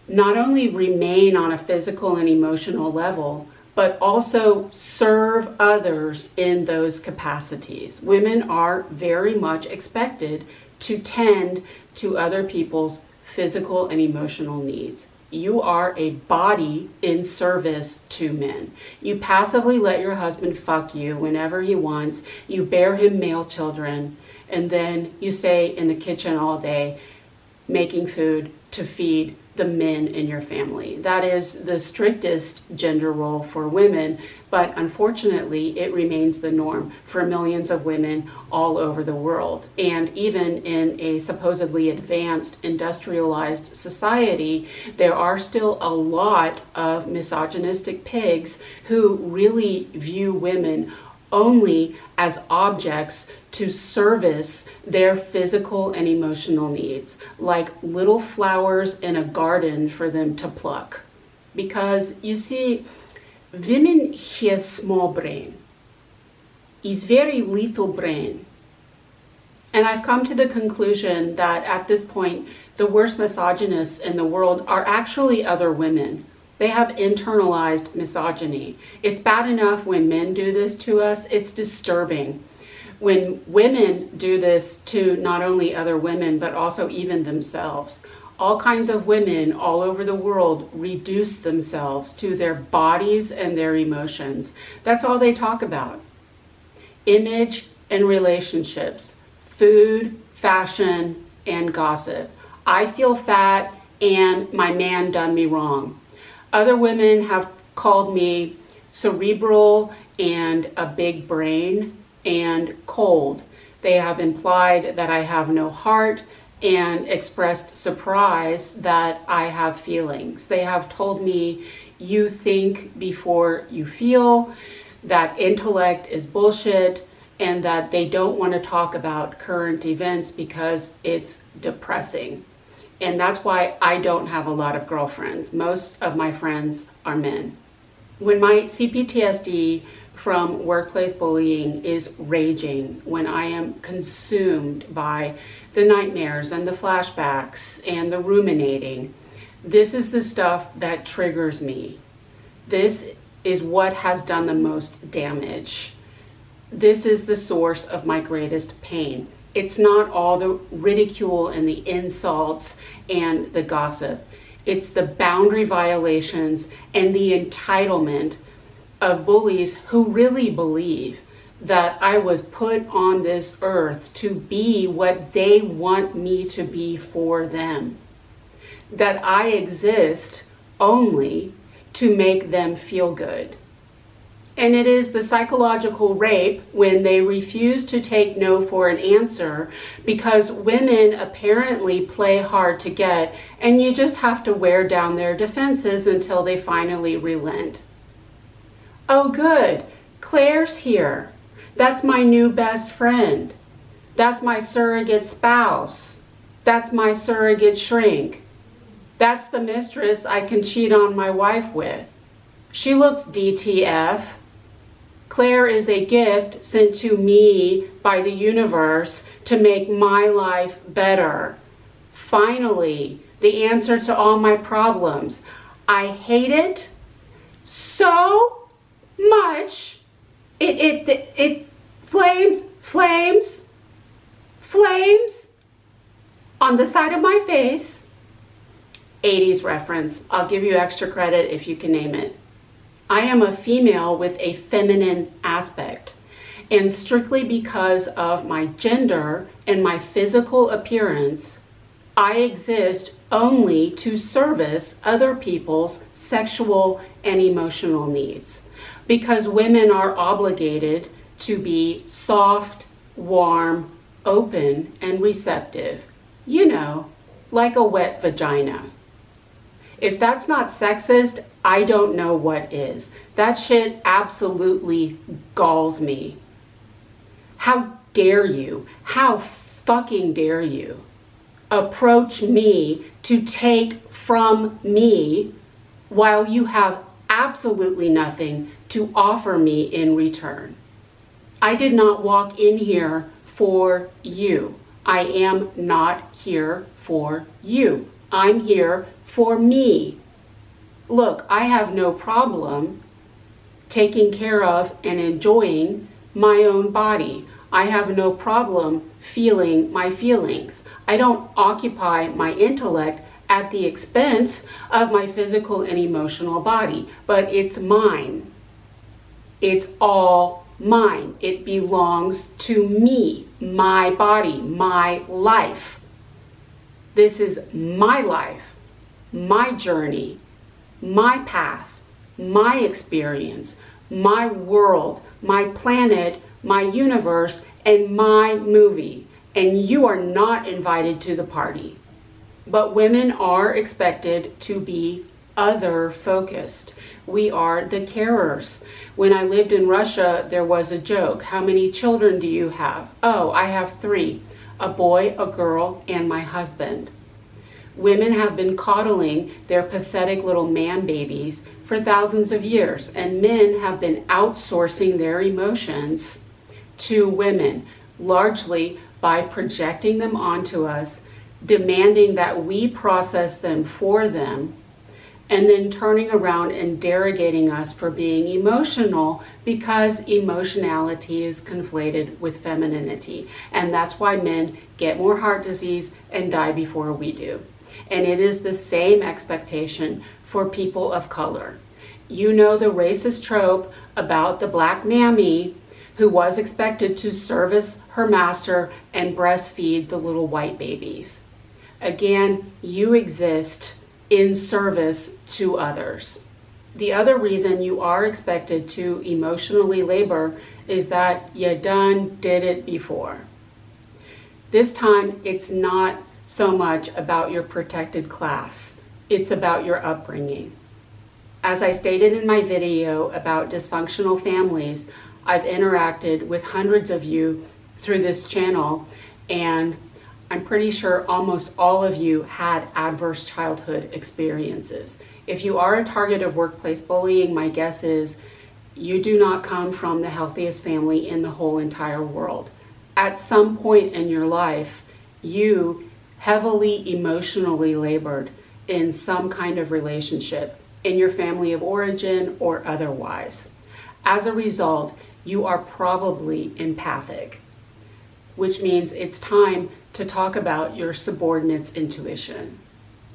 not only remain on a physical and emotional level, but also serve others in those capacities. Women are very much expected to tend to other people's physical and emotional needs. You are a body in service to men. You passively let your husband fuck you whenever he wants. You bear him male children, and then you stay in the kitchen all day making food to feed the men in your family. That is the strictest gender role for women, but unfortunately it remains the norm for millions of women all over the world. And even in a supposedly advanced industrialized society, there are still a lot of misogynistic pigs who really view women only as objects to service their physical and emotional needs, like little flowers in a garden for them to pluck. Because you see, women have small brain, is very little brain. And I've come to the conclusion that at this point, the worst misogynists in the world are actually other women. They have internalized misogyny. It's bad enough when men do this to us, it's disturbing. When women do this to not only other women, but also even themselves. All kinds of women all over the world reduce themselves to their bodies and their emotions. That's all they talk about. Image and relationships, food, fashion, and gossip. I feel fat and my man done me wrong. Other women have called me cerebral and a big brain and cold. They have implied that I have no heart and expressed surprise that I have feelings. They have told me, you think before you feel, that intellect is bullshit, and that they don't want to talk about current events because it's depressing. And that's why I don't have a lot of girlfriends. Most of my friends are men. When my CPTSD from workplace bullying is raging, when I am consumed by the nightmares and the flashbacks and the ruminating, this is the stuff that triggers me. This is what has done the most damage. This is the source of my greatest pain. It's not all the ridicule and the insults and the gossip. It's the boundary violations and the entitlement of bullies who really believe that I was put on this earth to be what they want me to be for them. That I exist only to make them feel good. And it is the psychological rape when they refuse to take no for an answer because women apparently play hard to get, and you just have to wear down their defenses until they finally relent. Oh good, Claire's here. That's my new best friend. That's my surrogate spouse. That's my surrogate shrink. That's the mistress I can cheat on my wife with. She looks DTF. Claire is a gift sent to me by the universe to make my life better. Finally, the answer to all my problems. I hate it so much. It flames on the side of my face. 80s reference. I'll give you extra credit if you can name it. I am a female with a feminine aspect, and strictly because of my gender and my physical appearance, I exist only to service other people's sexual and emotional needs, because women are obligated to be soft, warm, open, and receptive, you know, like a wet vagina. If that's not sexist, I don't know what is. That shit absolutely galls me. How dare you? How fucking dare you approach me to take from me while you have absolutely nothing to offer me in return? I did not walk in here for you. I am not here for you. I'm here for me. Look, I have no problem taking care of and enjoying my own body. I have no problem feeling my feelings. I don't occupy my intellect at the expense of my physical and emotional body, but it's mine. It's all mine. It belongs to me, my body, my life. This is my life, my journey, my path, my experience, my world, my planet, my universe, and my movie. And you are not invited to the party. But women are expected to be other focused. We are the carers. When I lived in Russia, there was a joke. How many children do you have? Oh, I have 3, a boy, a girl, and my husband. Women have been coddling their pathetic little man babies for thousands of years, and men have been outsourcing their emotions to women, largely by projecting them onto us, demanding that we process them for them, and then turning around and derogating us for being emotional because emotionality is conflated with femininity. And that's why men get more heart disease and die before we do. And it is the same expectation for people of color. You know the racist trope about the black mammy who was expected to service her master and breastfeed the little white babies. Again, you exist in service to others. The other reason you are expected to emotionally labor is that you did it before. This time, it's not so much about your protected class. It's about your upbringing. As I stated in my video about dysfunctional families, I've interacted with hundreds of you through this channel, and I'm pretty sure almost all of you had adverse childhood experiences. If you are a target of workplace bullying, my guess is you do not come from the healthiest family in the whole entire world. At some point in your life, you heavily emotionally labored in some kind of relationship in your family of origin or otherwise. As a result, you are probably empathic, which means it's time to talk about your subordinate's intuition.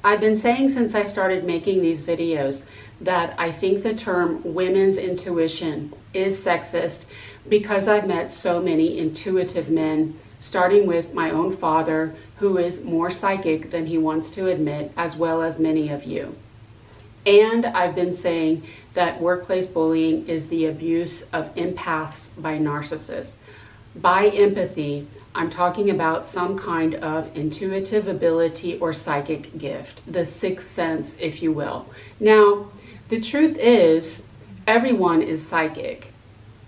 I've been saying since I started making these videos that I think the term women's intuition is sexist because I've met so many intuitive men, starting with my own father, who is more psychic than he wants to admit, as well as many of you. And I've been saying that workplace bullying is the abuse of empaths by narcissists. By empathy, I'm talking about some kind of intuitive ability or psychic gift, the sixth sense, if you will. Now, the truth is, everyone is psychic.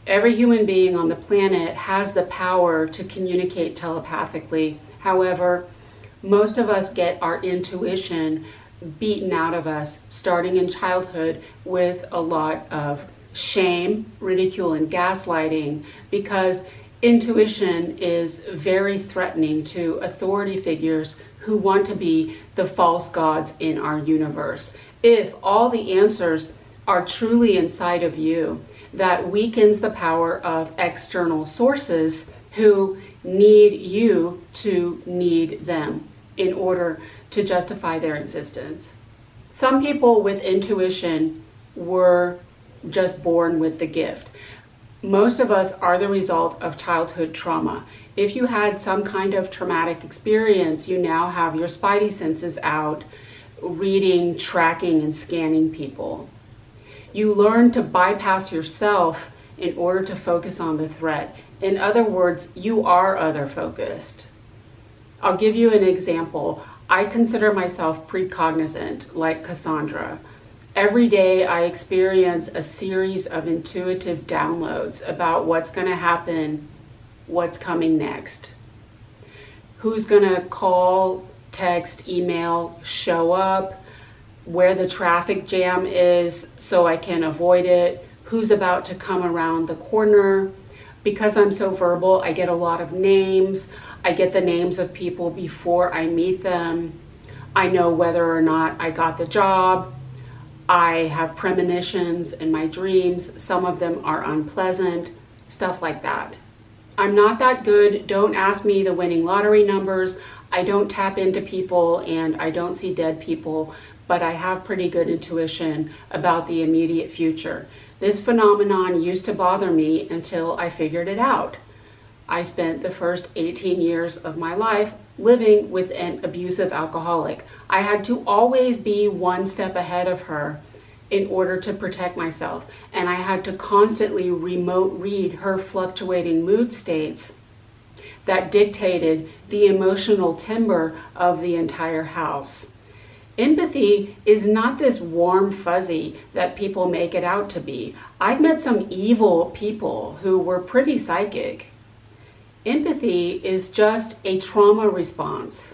Every human being on the planet has the power to communicate telepathically. However, most of us get our intuition beaten out of us starting in childhood with a lot of shame, ridicule, and gaslighting, because intuition is very threatening to authority figures who want to be the false gods in our universe. If all the answers are truly inside of you, that weakens the power of external sources who need you to need them in order to justify their existence. Some people with intuition were just born with the gift. Most of us are the result of childhood trauma. If you had some kind of traumatic experience, you now have your spidey senses out, reading, tracking, and scanning people. You learn to bypass yourself in order to focus on the threat. In other words, you are other focused. I'll give you an example. I consider myself precognizant, like Cassandra. Every day I experience a series of intuitive downloads about what's going to happen, what's coming next. Who's going to call, text, email, show up, where the traffic jam is so I can avoid it, who's about to come around the corner, Because I'm so verbal, I get a lot of names. I get the names of people before I meet them. I know whether or not I got the job. I have premonitions in my dreams. Some of them are unpleasant, stuff like that. I'm not that good. Don't ask me the winning lottery numbers. I don't tap into people and I don't see dead people, but I have pretty good intuition about the immediate future. This phenomenon used to bother me until I figured it out. I spent the first 18 years of my life living with an abusive alcoholic. I had to always be one step ahead of her in order to protect myself, and I had to constantly remote read her fluctuating mood states that dictated the emotional timbre of the entire house. Empathy is not this warm fuzzy that people make it out to be. I've met some evil people who were pretty psychic. Empathy is just a trauma response.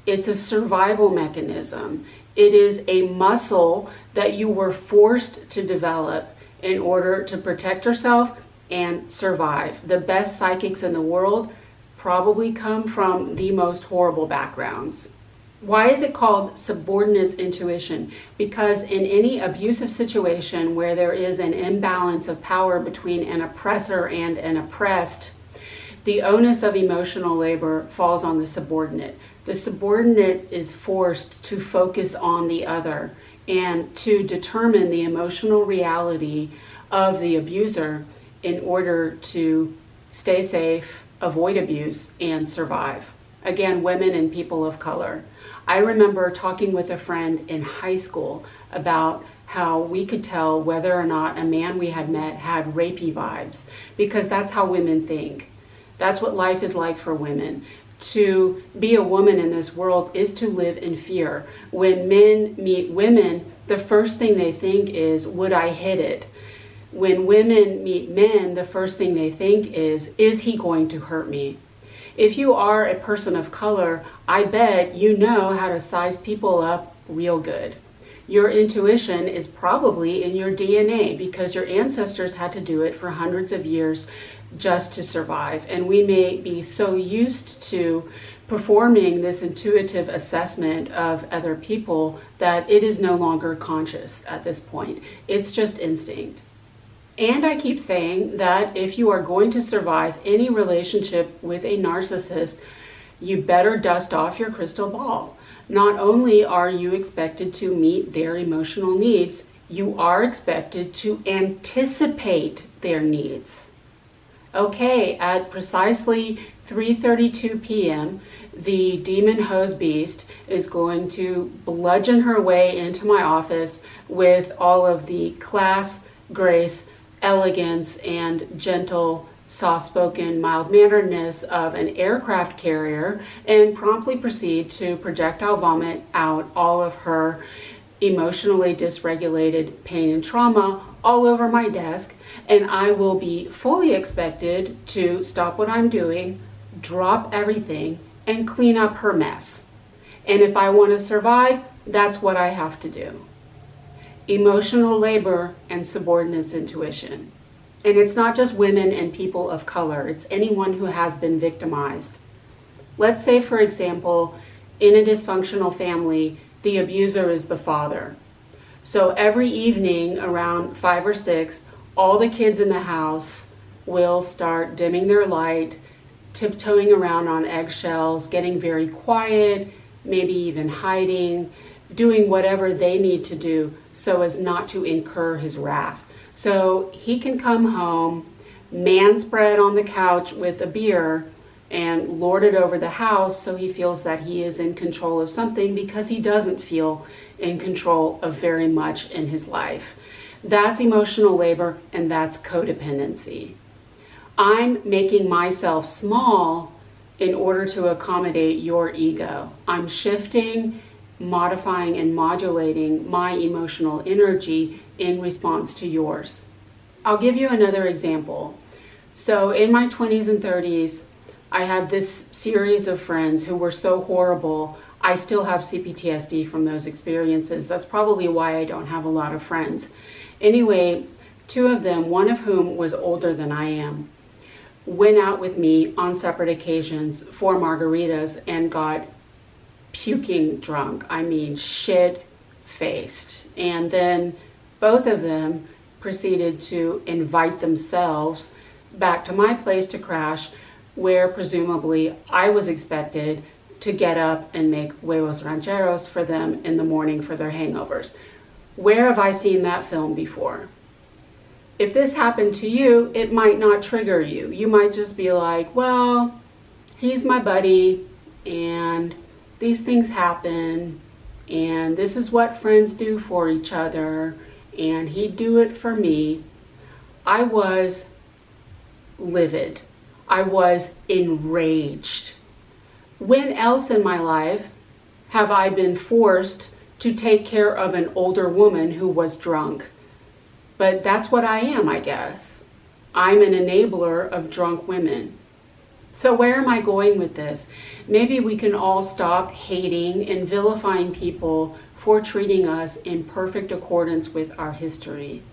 It's a survival mechanism. It is a muscle that you were forced to develop in order to protect yourself and survive. The best psychics in the world probably come from the most horrible backgrounds. Why is it called subordinates intuition? Because in any abusive situation where there is an imbalance of power between an oppressor and an oppressed, the onus of emotional labor falls on the subordinate. The subordinate is forced to focus on the other and to determine the emotional reality of the abuser in order to stay safe, avoid abuse, and survive. Again, women and people of color. I remember talking with a friend in high school about how we could tell whether or not a man we had met had rapey vibes, because that's how women think. That's what life is like for women. To be a woman in this world is to live in fear. When men meet women, the first thing they think is, would I hit it? When women meet men, the first thing they think is he going to hurt me? If you are a person of color, I bet you know how to size people up real good. Your intuition is probably in your DNA because your ancestors had to do it for hundreds of years just to survive. And we may be so used to performing this intuitive assessment of other people that it is no longer conscious at this point. It's just instinct. And I keep saying that if you are going to survive any relationship with a narcissist, you better dust off your crystal ball. Not only are you expected to meet their emotional needs, you are expected to anticipate their needs. Okay, at precisely 3:32 p.m., the demon hose beast is going to bludgeon her way into my office with all of the class, grace, elegance, and gentle, soft-spoken, mild-manneredness of an aircraft carrier and promptly proceed to projectile vomit out all of her emotionally dysregulated pain and trauma all over my desk, and I will be fully expected to stop what I'm doing, drop everything, and clean up her mess. And if I want to survive, that's what I have to do. Emotional labor and subordinates intuition. And it's not just women and people of color, it's anyone who has been victimized. Let's say, for example, in a dysfunctional family, the abuser is the father. So every evening around 5 or 6, all the kids in the house will start dimming their light, tiptoeing around on eggshells, getting very quiet, maybe even hiding, doing whatever they need to do so as not to incur his wrath. So he can come home, man spread on the couch with a beer and lord it over the house so he feels that he is in control of something because he doesn't feel in control of very much in his life. That's emotional labor and that's codependency. I'm making myself small in order to accommodate your ego. I'm shifting, modifying, and modulating my emotional energy in response to yours. I'll give you another example. So in my 20s and 30s, I had this series of friends who were so horrible. I still have CPTSD from those experiences. That's probably why I don't have a lot of friends. Anyway, two of them, one of whom was older than I am, went out with me on separate occasions for margaritas and got puking drunk. I mean, shit-faced. And then both of them proceeded to invite themselves back to my place to crash, where presumably I was expected to get up and make huevos rancheros for them in the morning for their hangovers. Where have I seen that film before? If this happened to you, it might not trigger you. You might just be like, well, he's my buddy, and these things happen, and this is what friends do for each other, and he'd do it for me. I was livid. I was enraged. When else in my life have I been forced to take care of an older woman who was drunk? But that's what I am, I guess. I'm an enabler of drunk women. So where am I going with this? Maybe we can all stop hating and vilifying people for treating us in perfect accordance with our history.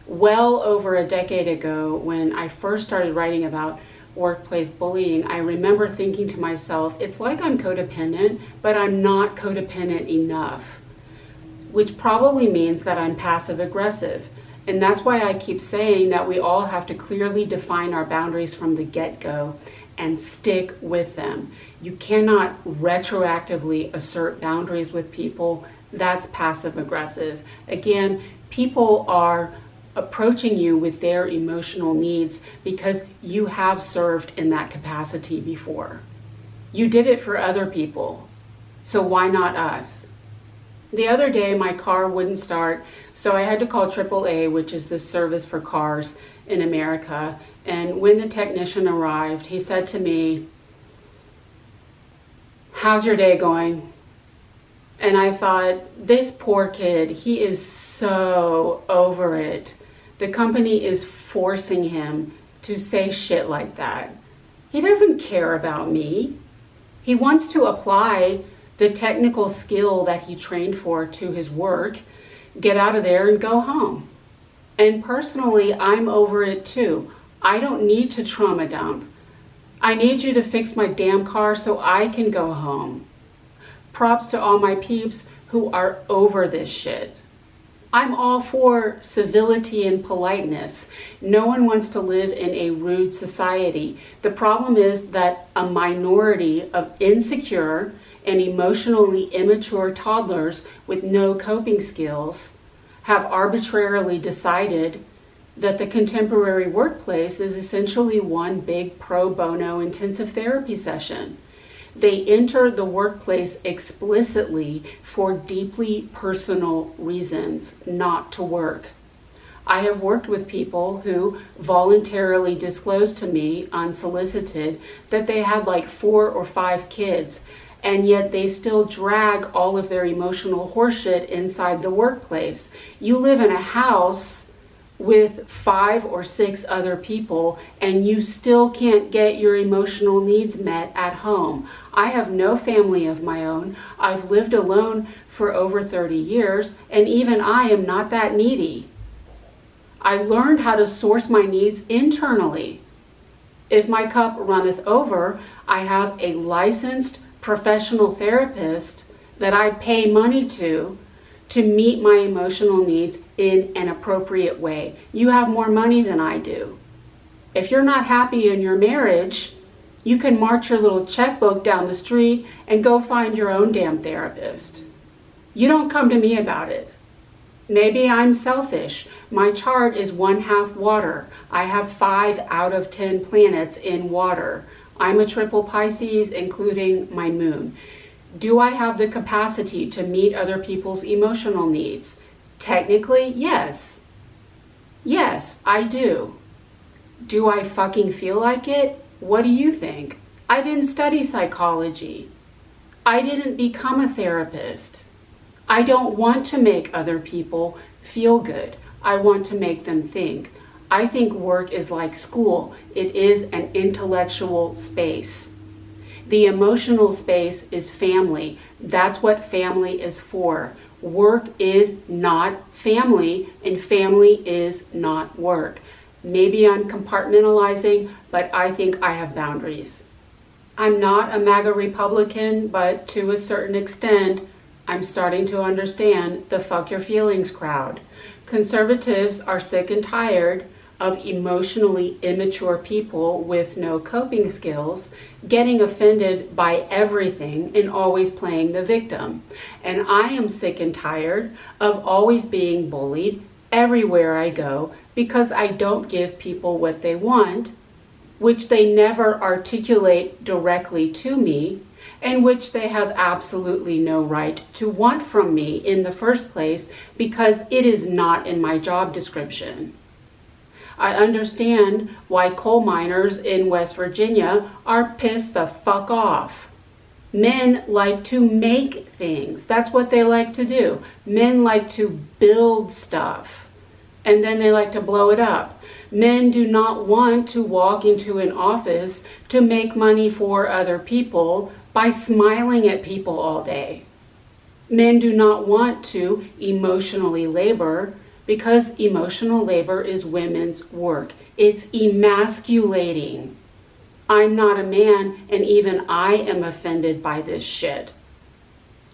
Well over a decade ago, when I first started writing about workplace bullying, I remember thinking to myself, it's like I'm codependent, but I'm not codependent enough, which probably means that I'm passive aggressive. And that's why I keep saying that we all have to clearly define our boundaries from the get-go and stick with them. You cannot retroactively assert boundaries with people. That's passive aggressive. Again, people are approaching you with their emotional needs because you have served in that capacity before. You did it for other people, so why not us? The other day, my car wouldn't start, so I had to call AAA, which is the service for cars in America. And when the technician arrived, he said to me, "How's your day going?" And I thought, this poor kid, he is so over it. The company is forcing him to say shit like that. He doesn't care about me. He wants to apply the technical skill that he trained for to his work, get out of there and go home. And personally, I'm over it too. I don't need to trauma dump. I need you to fix my damn car so I can go home. Props to all my peeps who are over this shit. I'm all for civility and politeness. No one wants to live in a rude society. The problem is that a minority of insecure and emotionally immature toddlers with no coping skills have arbitrarily decided that the contemporary workplace is essentially one big pro bono intensive therapy session. They enter the workplace explicitly for deeply personal reasons, not to work. I have worked with people who voluntarily disclosed to me unsolicited that they had like 4 or 5 kids, and yet they still drag all of their emotional horseshit inside the workplace. You live in a house with 5 or 6 other people, and you still can't get your emotional needs met at home. I have no family of my own. I've lived alone for over 30 years, and even I am not that needy. I learned how to source my needs internally. If my cup runneth over, I have a licensed professional therapist that I pay money to meet my emotional needs in an appropriate way. You have more money than I do. If you're not happy in your marriage, you can march your little checkbook down the street and go find your own damn therapist. You don't come to me about it. Maybe I'm selfish. My chart is 1/2 water. I have 5 out of 10 planets in water. I'm a triple Pisces, including my moon. Do I have the capacity to meet other people's emotional needs? Technically, yes. Yes, I do. Do I fucking feel like it? What do you think? I didn't study psychology. I didn't become a therapist. I don't want to make other people feel good. I want to make them think. I think work is like school. It is an intellectual space. The emotional space is family. That's what family is for. Work is not family, and family is not work. Maybe I'm compartmentalizing, but I think I have boundaries. I'm not a MAGA Republican, but to a certain extent, I'm starting to understand the fuck your feelings crowd. Conservatives are sick and tired of emotionally immature people with no coping skills getting offended by everything and always playing the victim. And I am sick and tired of always being bullied everywhere I go because I don't give people what they want, which they never articulate directly to me, and which they have absolutely no right to want from me in the first place because it is not in my job description. I understand why coal miners in West Virginia are pissed the fuck off. Men like to make things. That's what they like to do. Men like to build stuff, and then they like to blow it up. Men do not want to walk into an office to make money for other people by smiling at people all day. Men do not want to emotionally labor because emotional labor is women's work. It's emasculating. I'm not a man, and even I am offended by this shit.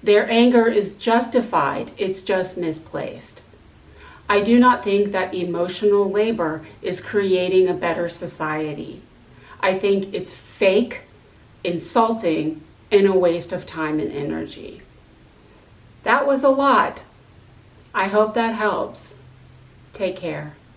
Their anger is justified, it's just misplaced. I do not think that emotional labor is creating a better society. I think it's fake, insulting, and a waste of time and energy. That was a lot. I hope that helps. Take care.